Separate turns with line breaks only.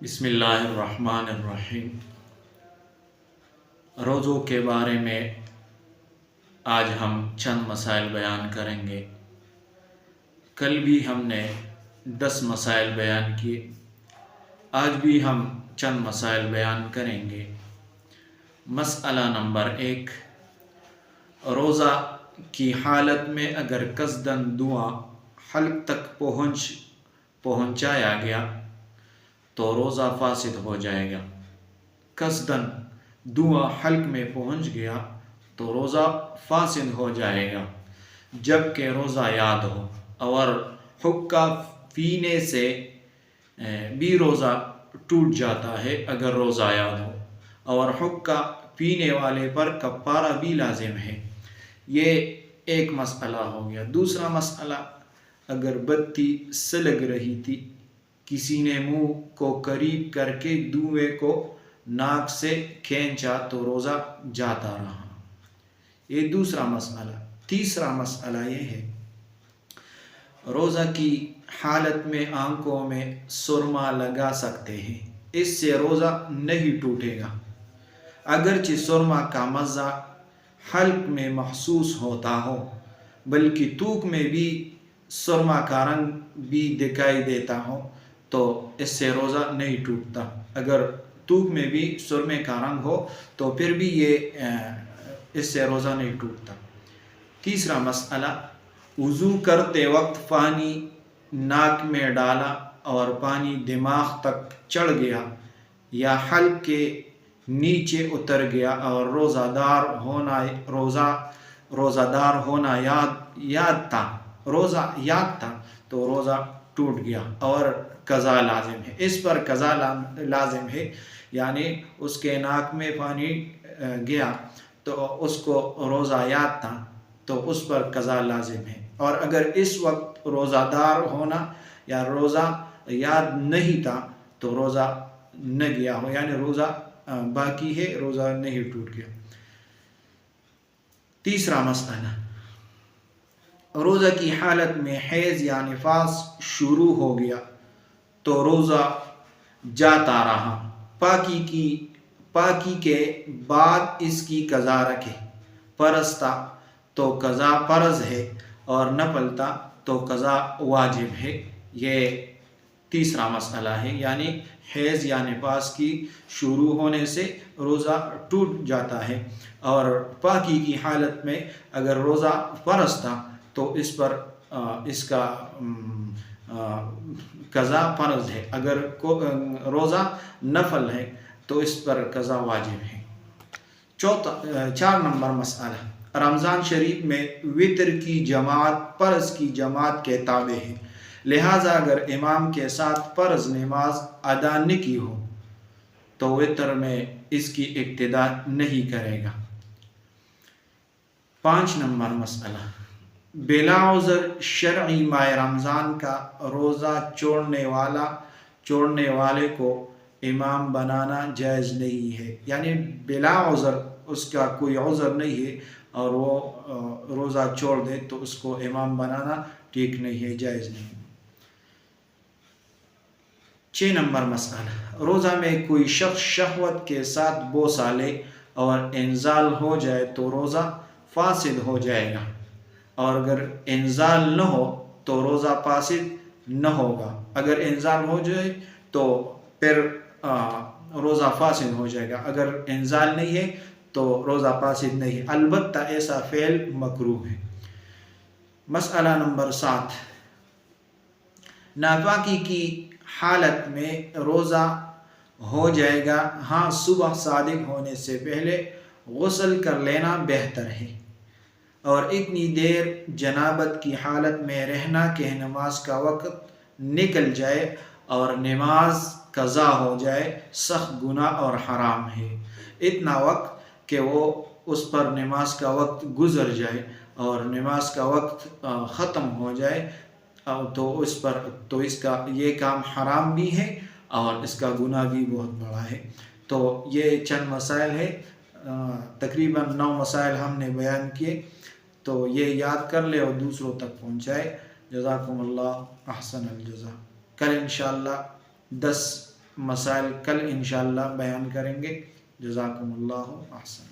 بسم اللہ الرحمن الرحیم۔ روزوں کے بارے میں آج ہم چند مسائل بیان کریں گے۔ کل بھی ہم نے 10 مسائل بیان کیے، آج بھی ہم چند مسائل بیان کریں گے۔ مسئلہ نمبر 1، روزہ کی حالت میں اگر قصداً دعا حلق تک پہنچایا گیا تو روزہ فاسد ہو جائے گا۔ قصداً دعا حلق میں پہنچ گیا تو روزہ فاسد ہو جائے گا، جبکہ روزہ یاد ہو، اور حقہ پینے سے بھی روزہ ٹوٹ جاتا ہے اگر روزہ یاد ہو، اور حقہ پینے والے پر کفارہ بھی لازم ہے۔ یہ ایک مسئلہ ہو گیا۔ دوسرا مسئلہ، اگر بتی سلگ رہی تھی، کسی نے منہ کو قریب کر کے دھوئیں کو ناک سے کھینچا تو روزہ جاتا رہا۔ یہ دوسرا مسئلہ۔ تیسرا مسئلہ یہ ہے، روزہ کی حالت میں آنکھوں میں سرما لگا سکتے ہیں، اس سے روزہ نہیں ٹوٹے گا، اگرچہ سرما کا مزہ حلق میں محسوس ہوتا ہو، بلکہ تھوک میں بھی سرما کا رنگ بھی دکھائی دیتا ہو تو اس سے روزہ نہیں ٹوٹتا۔ اگر تھوک میں بھی سرمے کا رنگ ہو تو پھر بھی اس سے روزہ نہیں ٹوٹتا۔ تیسرا مسئلہ، وضو کرتے وقت پانی ناک میں ڈالا اور پانی دماغ تک چڑھ گیا یا حلق کے نیچے اتر گیا اور روزہ دار ہونا یاد تھا تو روزہ ٹوٹ گیا اور قضا لازم ہے۔ اس پر قضا لازم ہے، یعنی اس کے ناک میں پانی گیا تو اس کو روزہ یاد تھا تو اس پر قضا لازم ہے، اور اگر اس وقت روزہ دار ہونا یا روزہ یاد نہیں تھا تو روزہ نہ گیا ہو، یعنی روزہ باقی ہے، روزہ نہیں ٹوٹ گیا۔ تیسرا مسئلہ، روزہ کی حالت میں حیض یا نفاس شروع ہو گیا تو روزہ جاتا رہا، پاکی کے بعد اس کی قضا رکھے، فرض تھا تو قضا فرض ہے اور نفل تھا تو قضا واجب ہے۔ یہ تیسرا مسئلہ ہے، یعنی حیض یا نفاس کی شروع ہونے سے روزہ ٹوٹ جاتا ہے، اور پاکی کی حالت میں اگر روزہ فرض تھا تو اس پر اس کا قضا فرض ہے، اگر روزہ نفل ہے تو اس پر قضا واجب ہے۔ 4 نمبر مسئلہ، رمضان شریف میں وتر کی جماعت فرض کی جماعت کے تابع ہے، لہٰذا اگر امام کے ساتھ فرض نماز ادا نہ کی ہو تو وتر میں اس کی اقتدا نہیں کرے گا۔ 5 نمبر مسئلہ، بلا عذر شرعی ماہ رمضان کا روزہ چھوڑنے والے کو امام بنانا جائز نہیں ہے، یعنی بلا عذر، اس کا کوئی عذر نہیں ہے اور وہ روزہ چھوڑ دے تو اس کو امام بنانا ٹھیک نہیں ہے، جائز نہیں۔ 6 نمبر مسئلہ، روزہ میں کوئی شخص شہوت کے ساتھ بوسہ لے اور انزال ہو جائے تو روزہ فاسد ہو جائے گا، اور اگر انزال نہ ہو تو روزہ فاسد نہ ہوگا۔ اگر انزال ہو جائے تو پھر روزہ فاسد ہو جائے گا، اگر انزال نہیں ہے تو روزہ فاسد نہیں ہے، البتہ ایسا فعل مکروہ ہے۔ مسئلہ نمبر 7، ناپاکی کی حالت میں روزہ ہو جائے گا، ہاں صبح صادق ہونے سے پہلے غسل کر لینا بہتر ہے، اور اتنی دیر جنابت کی حالت میں رہنا کہ نماز کا وقت نکل جائے اور نماز قضا ہو جائے سخت گناہ اور حرام ہے۔ اتنا وقت کہ وہ اس پر نماز کا وقت گزر جائے اور نماز کا وقت ختم ہو جائے تو اس کا یہ کام حرام بھی ہے اور اس کا گناہ بھی بہت بڑا ہے۔ تو یہ چند مسائل ہے، تقریباً 9 مسائل ہم نے بیان کیے، تو یہ یاد کر لے اور دوسروں تک پہنچائے۔ جزاکم اللہ احسن الجزا۔ کل انشاءاللہ 10 مسائل کل انشاءاللہ بیان کریں گے۔ جزاکم اللہ احسن۔